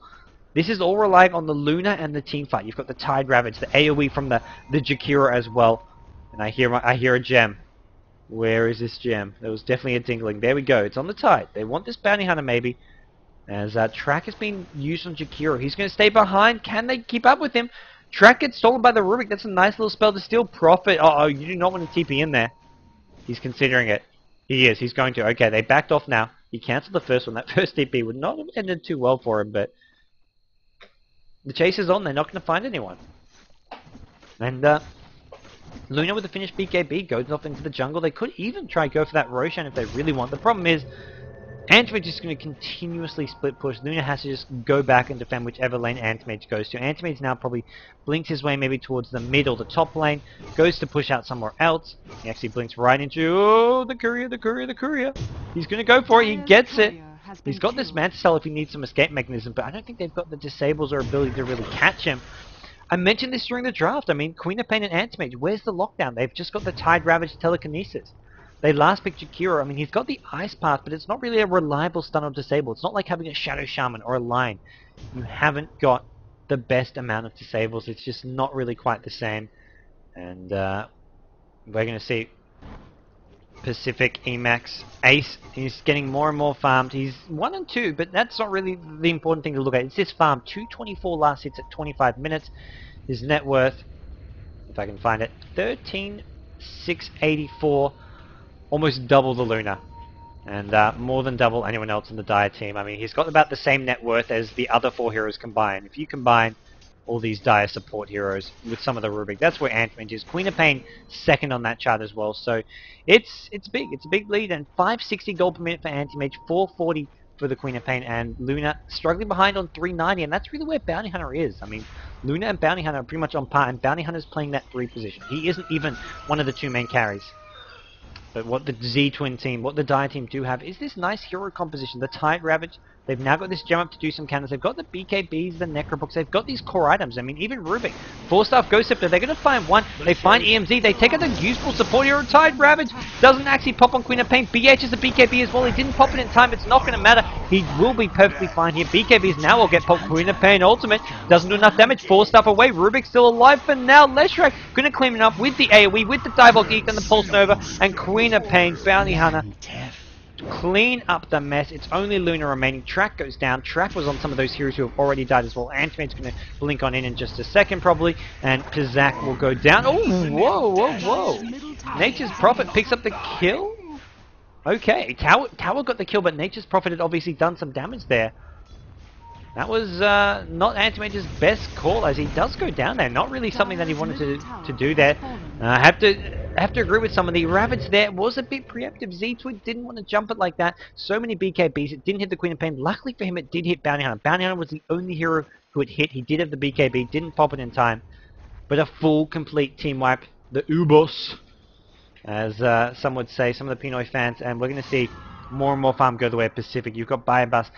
[SPEAKER 1] This is all relying on the Luna and the teamfight. You've got the Tide Ravage, the AoE from the Jakiro as well. And I hear a gem. Where is this gem? There was definitely a dingling. There we go. It's on the Tide. They want this Bounty Hunter maybe. As track has been used on Jakiro. He's going to stay behind. Can they keep up with him? Track gets stolen by the Rubik. That's a nice little spell to steal profit. Uh-oh, you do not want to TP in there. He's considering it. He is. He's going to. Okay, they backed off now. He cancelled the first one. That first TP would not have ended too well for him, but the chase is on. They're not going to find anyone. And Luna with the finished BKB goes off into the jungle. They could even try go for that Roshan if they really want. The problem is, Antimage is just going to continuously split push. Luna has to just go back and defend whichever lane Antimage goes to. Antimage now probably blinks his way maybe towards the mid or the top lane. Goes to push out somewhere else. He actually blinks right into, oh, the courier. He's going to go for it. He gets it. He's got this Manta Cell if he needs some escape mechanism, but I don't think they've got the disables or ability to really catch him. I mentioned this during the draft. I mean, Queen of Pain and Antimage, where's the lockdown? They've just got the Tide Ravage Telekinesis. They last picked Jakiro. I mean, he's got the Ice Path, but it's not really a reliable stun or disable. It's not like having a Shadow Shaman or a Lion. You haven't got the best amount of disables. It's just not really quite the same. And we're going to see Pacific.Emaxx Ace. He's getting more and more farmed. He's 1 and 2, but that's not really the important thing to look at. It's this farm. 224 last hits at 25 minutes. His net worth, if I can find it, 13,684. Almost double the Luna. And more than double anyone else in the Dire team. I mean, he's got about the same net worth as the other 4 heroes combined. If you combine all these Dire support heroes with some of the Rubik, that's where Antimage is. Queen of Pain second on that chart as well. So it's big. It's a big lead, and 560 gold per minute for Antimage, 440 for the Queen of Pain, and Luna struggling behind on 390, and that's really where Bounty Hunter is. I mean, Luna and Bounty Hunter are pretty much on par, and Bounty Hunter's playing that 3 position. He isn't even one of the 2 main carries. But what the Ztwin team, what the Dire team do have is this nice hero composition. The Tide Ravage, they've now got this gem up to do some counters. They've got the BKBs, the Necrobooks, they've got these core items. I mean, even Rubik, 4-star Ghost Scepter, they're going to find one. They find EMZ, they take out the useful support hero. Tide Ravage doesn't actually pop on Queen of Pain. BH is a BKB as well. He didn't pop it in time. It's not going to matter. He will be perfectly fine here. BKBs now will get popped. Queen of Pain ultimate doesn't do enough damage. 4-star away. Rubik still alive for now. Leshrac going to clean it up with the AoE, with the Diabolic Geek and the Pulse Nova, and Queen of Pain, Bounty Hunter, clean up the mess. It's only Luna remaining. Track goes down. Track was on some of those heroes who have already died as well. Antimate's going to blink on in just a second probably, and Pizak will go down. Oh, whoa. Nature's Prophet picks up the kill? Okay, Tower got the kill, but Nature's Prophet had obviously done some damage there. That was not Antimage's best call, as he does go down there. Not really something that he wanted to do there. I have to agree with some of the Ravage there. Was a bit preemptive. Ztwin didn't want to jump it like that. So many BKBs. It didn't hit the Queen of Pain. Luckily for him, it did hit Bounty Hunter. Bounty Hunter was the only hero who had hit. He did have the BKB. Didn't pop it in time. But a full, complete team wipe. The Ubos, as some would say, some of the Pinoy fans. And we're going to see more and more farm go the way of Pacific. You've got Bayabas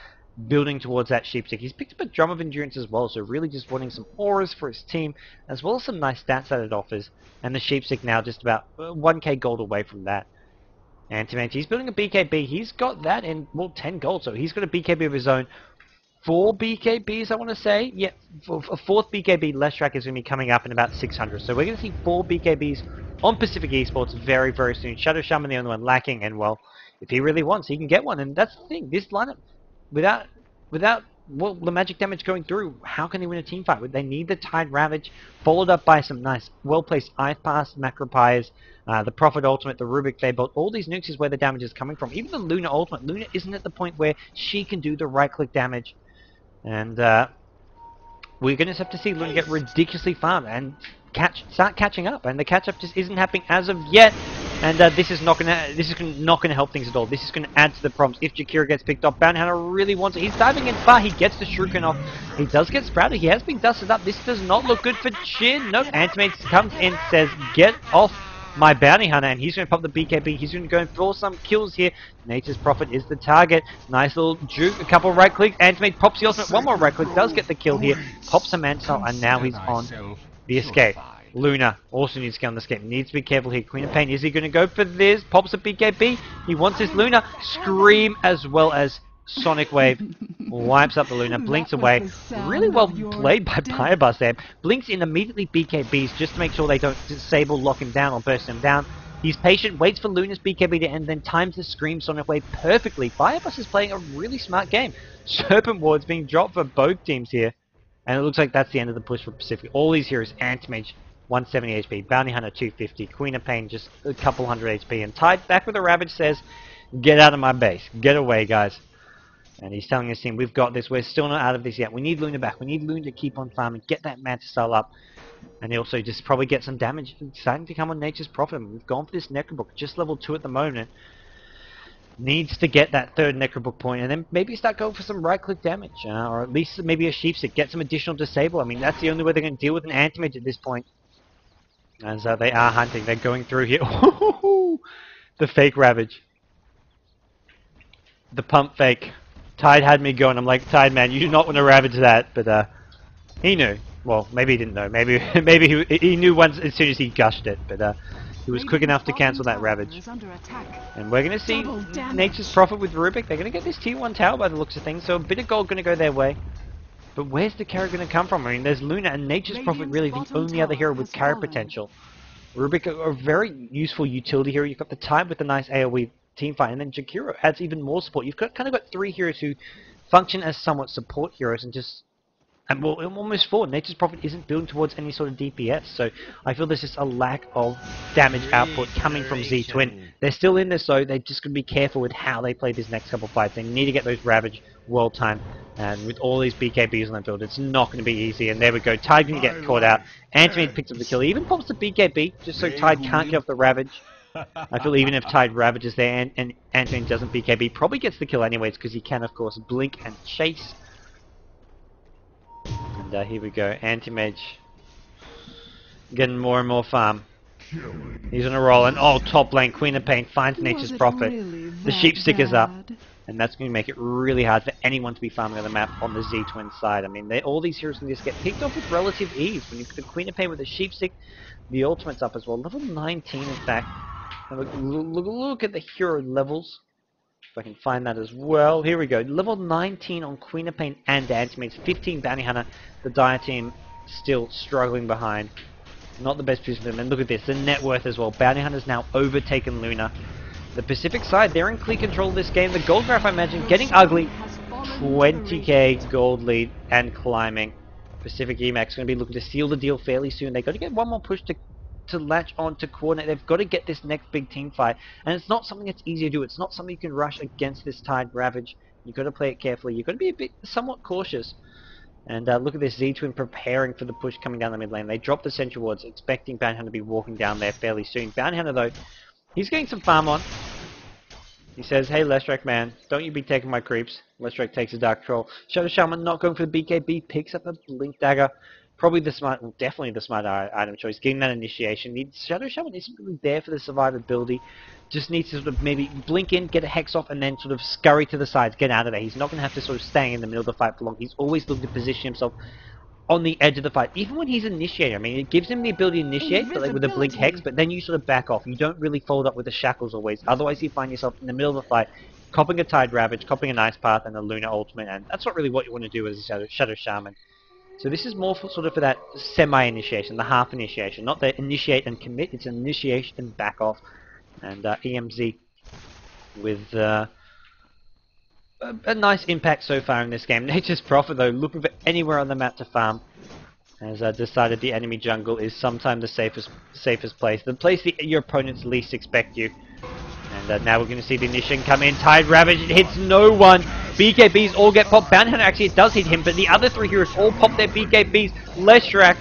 [SPEAKER 1] building towards that Sheepstick. He's picked up a Drum of Endurance as well, so really just wanting some auras for his team, as well as some nice stats that it offers. And the Sheepstick now just about 1k gold away from that. Anti-Mage, he's building a BKB. He's got that in, well, 10 gold, so he's got a BKB of his own. 4 BKBs, I want to say. Yeah, for a 4th BKB, Leshrac is going to be coming up in about 600. So we're going to see 4 BKBs on Pacific Esports very, very soon. Shadow Shaman the only one lacking, and well, if he really wants, he can get one. And that's the thing, this lineup, without well, the magic damage going through, how can they win a team fight? They need the Tide Ravage, followed up by some nice, well-placed Ice Pass, Macropyres, the Prophet Ultimate, the Rubik Fable. All these nukes is where the damage is coming from. Even the Luna Ultimate. Luna isn't at the point where she can do the right-click damage. And we're going to have to see Luna get ridiculously farmed and start catching up. And the catch-up just isn't happening as of yet. And this is not going to help things at all. This is going to add to the problems. If Jakira gets picked off, Bounty Hunter really wants it. He's diving in far. He gets the Shuriken off. He does get sprouted. He has been dusted up. This does not look good for Chin. Nope. Antimate comes in, says, get off my Bounty Hunter, and he's going to pop the BKB. He's going to go for some kills here. Nature's Prophet is the target. Nice little juke, a couple right clicks. Antimate pops the ultimate. One more right click, does get the kill here. Pops a Mantle, and now he's on the escape. Luna also needs to get on the escape. Needs to be careful here. Queen of Pain, is he going to go for this? Pops a BKB. He wants his Luna. Scream as well as Sonic Wave. Wipes up the Luna. Blinks away. Really well played by Pyrebus there. Blinks in immediately BKBs just to make sure they don't disable, lock him down, or burst him down. He's patient, waits for Luna's BKB to end, then times the Scream Sonic Wave perfectly. Pyrebus is playing a really smart game. Serpent Ward's being dropped for both teams here. And it looks like that's the end of the push for Pacific. All these heroes, Anti-Mage, 170 HP, Bounty Hunter 250, Queen of Pain just a couple hundred HP, and Tide back with a Ravage says, get out of my base, get away guys. And he's telling his team, we've got this, we're still not out of this yet, we need Luna back, we need Luna to keep on farming, get that Mantis Style up, and also just probably get some damage starting to come on Nature's Prophet. We've gone for this Necrobook, just level 2 at the moment. Needs to get that 3rd Necrobook point, and then maybe start going for some right-click damage, or at least maybe a Sheepstick, get some additional disable. I mean, that's the only way they're going to deal with an Anti-Mage at this point. As they are hunting, they're going through here. The fake Ravage. The pump fake. Tide had me going. I'm like, Tide man, you do not want to Ravage that. But he knew. Well, maybe he didn't know. Maybe he knew once as soon as he gushed it. But he was quick enough to cancel that Ravage. And we're going to see Nature's Prophet with Rubik. They're going to get this tier 1 tower by the looks of things. So a bit of gold going to go their way. But where's the carry going to come from? I mean, there's Luna and Nature's Prophet really the only other hero with carry potential. Rubik, a very useful utility hero. You've got the Tide with the nice AoE teamfight, and then Jakiro adds even more support. You've kind of got 3 heroes who function as somewhat support heroes and just... And well, almost 4. Nature's Prophet isn't building towards any sort of DPS, so I feel there's just a lack of damage output coming from Ztwin. They're still in this though, they're just going to be careful with how they play these next couple fights. They need to get those Ravage well timed, and with all these BKBs on the field, it's not going to be easy, and there we go. Tide can get caught out. Antimate picks up the kill. He even pops the BKB, just so Tide can't get off the Ravage. I feel even if Tide Ravages there and Antimate doesn't BKB, probably gets the kill anyways, because he can of course blink and chase. And here we go, Anti-Mage getting more and more farm. He's on a roll, and oh, top lane, Queen of Pain finds Nature's Prophet. The Sheepstick is up, and that's going to make it really hard for anyone to be farming on the map on the Ztwin side. I mean, all these heroes can just get picked off with relative ease. When you've got the Queen of Pain with the Sheepstick, the ultimate's up as well. Level 19, in fact. Now look at the hero levels. If I can find that as well. Here we go. Level 19 on Queen of Pain and Anti-Mage. 15 Bounty Hunter. The Dire team still struggling behind. Not the best position for them. And look at this. The net worth as well. Bounty Hunter's now overtaken Luna. The Pacific side, they're in clear control of this game. The gold graph, I imagine, getting ugly. 20k gold lead and climbing. Pacific.Emaxx going to be looking to seal the deal fairly soon. They've got to get one more push to latch on, to coordinate. They've got to get this next big team fight, and it's not something that's easy to do. It's not something you can rush against this Tide Ravage. You've got to play it carefully. You've got to be a bit somewhat cautious. And look at this Ztwin preparing for the push coming down the mid lane. They drop the Sentry Wards, expecting Bounty Hunter to be walking down there fairly soon. Bounty Hunter though, he's getting some farm on. He says, hey Leshrac man, don't you be taking my creeps. Leshrac takes a Dark Troll. Shadow Shaman not going for the BKB, picks up a Blink Dagger. Probably the smart, well, definitely the smart item choice. Getting that initiation. Shadow Shaman isn't really there for the survivability. Just needs to sort of maybe blink in, get a Hex off, and then sort of scurry to the sides, get out of there. He's not going to have to sort of stay in the middle of the fight for long. He's always looking to position himself on the edge of the fight. Even when he's initiating, I mean, it gives him the ability to initiate, but like with a blink hex, but then you sort of back off. You don't really fold up with the shackles always. Otherwise, you find yourself in the middle of the fight, copping a Tide Ravage, copping an Ice Path, and a Lunar Ultimate, and that's not really what you want to do as a Shadow Shaman. So this is more for, sort of for that semi-initiation, the half initiation, not the initiate and commit. It's an initiation and back off. And EMZ with a nice impact so far in this game. Nature's Prophet, though, looking for anywhere on the map to farm, has decided the enemy jungle is sometimes the safest place, the place that your opponents least expect you. And now we're going to see the initiation come in. Tide Ravage, it hits no one. BKBs all get popped. Bounty Hunter, actually, it does hit him, but the other three heroes all pop their BKBs. Leshrac,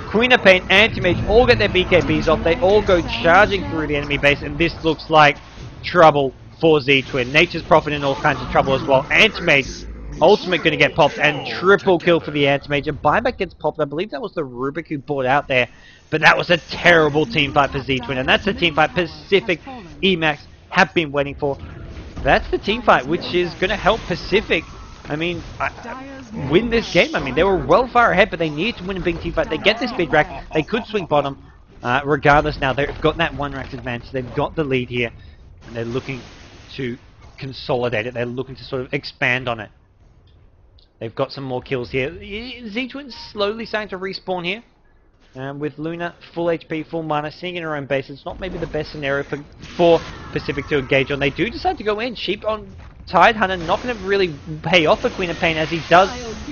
[SPEAKER 1] Queen of Pain, Anti-Mage all get their BKBs off. They all go charging through the enemy base, and this looks like trouble for Ztwin. Nature's Prophet in all kinds of trouble as well. Anti-Mage, ultimate going to get popped, and triple kill for the Anti-Mage. A buyback gets popped. I believe that was the Rubik who bought out there, but that was a terrible team fight for Ztwin, and that's the team fight Pacific.Emaxx have been waiting for. That's the team fight which is going to help Pacific, I mean, win this game. I mean, they were well far ahead, but they needed to win a big team fight. They get this big rack. They could swing bottom. Regardless now, they've got that one rack advantage. They've got the lead here, and they're looking to consolidate it. They're looking to sort of expand on it. They've got some more kills here. Ztwin's slowly starting to respawn here. With Luna, full HP, full mana, sitting in her own base. It's not maybe the best scenario for Pacific to engage on. They do decide to go in. Sheep on Tide Hunter, not going to really pay off for Queen of Pain, as he does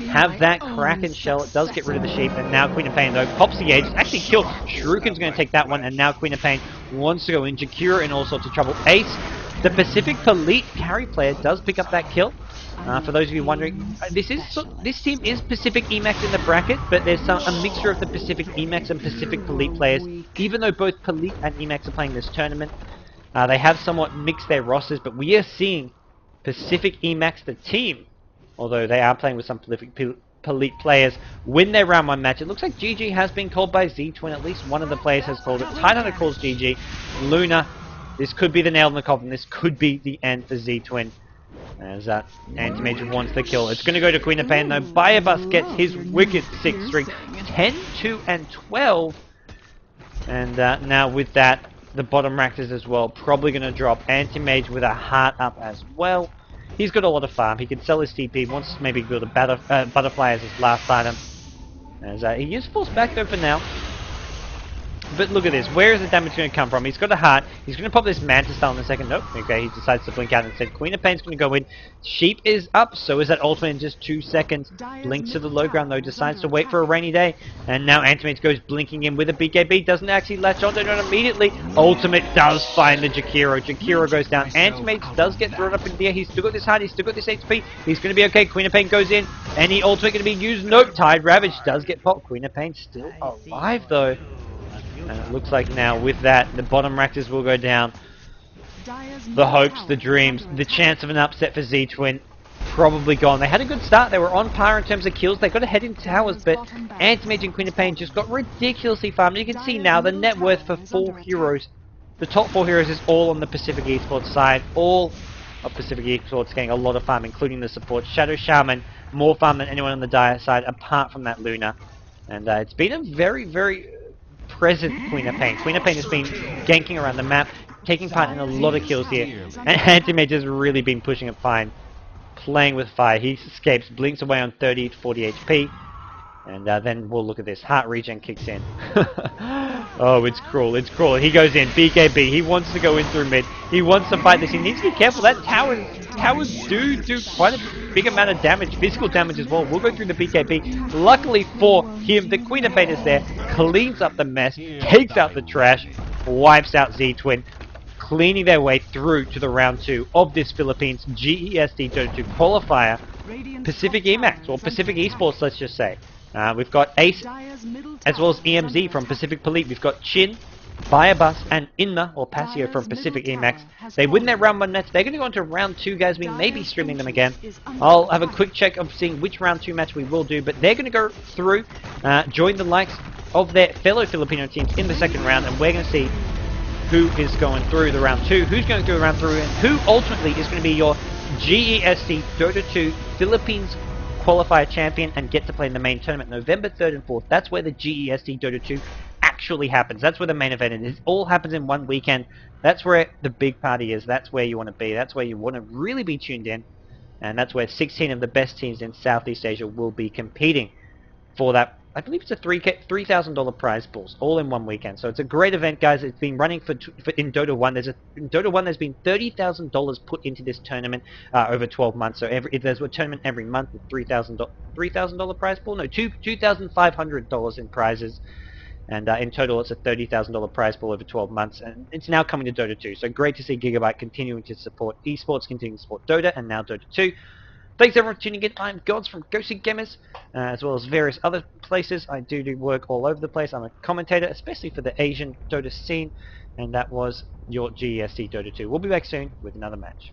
[SPEAKER 1] have that Kraken shell. It does get rid of the sheep, and now Queen of Pain, though, pops the edge. Actually killed. Shuriken's going to take that one, and now Queen of Pain wants to go in. Jakira in all sorts of trouble. Ace, the Pacific Elite carry player, does pick up that kill. For those of you wondering, this team is Pacific.Emaxx in the bracket, but there's a mixture of the Pacific.Emaxx and Pacific Elite players. Even though both Elite and Emaxx are playing this tournament, they have somewhat mixed their rosters, but we are seeing Pacific.Emaxx, the team, although they are playing with some Elite players, win their round 1 match. It looks like GG has been called by Ztwin. At least one of the players has called it. Tide Hunter calls GG. Luna, this could be the nail in the coffin. This could be the end for Ztwin, as Anti-Mage wants the kill. It's going to go to Queen of Pain, though. Bayabus gets his wicked 6 streak. 10, 2, and 12. And now with that, the bottom rackers as well. Probably going to drop. Anti-Mage with a heart up as well. He's got a lot of farm. He can sell his TP. Wants to maybe build a butterfly as his last item. As he is forced back though for now. But look at this. Where is the damage going to come from? He's got a heart. He's going to pop this Manta Style in a second. Nope. Okay, he decides to blink out instead. Queen of Pain's going to go in. Sheep is up. So is that ultimate in just 2 seconds. Blinks to the low ground though. Decides to wait for a rainy day. And now Anti-Mage goes blinking in with a BKB. Doesn't actually latch on to it immediately. Ultimate does find the Jakiro. Jakiro goes down. Anti-Mage does get thrown up in the air. He's still got this heart. He's still got this HP. He's going to be okay. Queen of Pain goes in. Any ultimate going to be used? Nope. Tide Ravage does get popped. Queen of Pain still alive though. And it looks like now with that, the bottom rackers will go down. The hopes, the dreams, the chance of an upset for Ztwin probably gone. They had a good start. They were on par in terms of kills. They got ahead in towers, but Anti-Mage and Queen of Pain just got ridiculously farmed. You can see now the net worth for 4 heroes. The top 4 heroes is all on the Pacific Esports side. All of Pacific Esports getting a lot of farm, including the support. Shadow Shaman, more farm than anyone on the Dire side, apart from that Luna. And it's been a very, very present Queen of Pain. Queen of Pain has been ganking around the map, taking part in a lot of kills here. And Anti-Mage has really been pushing it fine, playing with fire. He escapes, blinks away on 30 to 40 HP. And then we'll look at this. Heart regen kicks in. Oh, it's cruel. It's cruel. He goes in. BKB. He wants to go in through mid. He wants to fight this. He needs to be careful. That towers do quite a big amount of damage. Physical damage as well. We'll go through the BKB. Luckily for him, the Queen of Pain is there. Cleans up the mess. Takes out the trash. Wipes out Ztwin. Cleaning their way through to the round 2 of this Philippines GEST Dota qualifier. Pacific.Emaxx, or Pacific Esports, let's just say. We've got Ace, as well as EMZ from Pacific Elite. We've got Chin, Bayabus, and Inma, or Passio from Pacific.Emaxx. They win their round 1 match. They're going to go on to round 2, guys. We may be streaming them again. I'll have a quick check of seeing which round 2 match we will do, but they're going to go through, join the likes of their fellow Filipino teams in the second round, and we're going to see who is going through the round 2, who's going through the round 3, and who ultimately is going to be your GEST Dota 2 Philippines qualify a champion and get to play in the main tournament November 3rd and 4th. That's where the GEST Dota 2 actually happens. That's where the main event is. It all happens in one weekend. That's where the big party is. That's where you want to be. That's where you want to really be tuned in. And that's where 16 of the best teams in Southeast Asia will be competing for that. I believe it's a $3,000 prize pools, all in one weekend. So it's a great event, guys. It's been running for in Dota 1. In Dota 1, there's been $30,000 put into this tournament over 12 months. So if there's a tournament every month with $3,000 prize pool, no, $2,500 in prizes. And in total, it's a $30,000 prize pool over 12 months, and it's now coming to Dota 2. So great to see Gigabyte continuing to support esports, continuing to support Dota, and now Dota 2. Thanks everyone for tuning in. I'm GoDz from GoDz Gamers, as well as various other places. I do work all over the place. I'm a commentator, especially for the Asian Dota scene, and that was your GEST Dota 2. We'll be back soon with another match.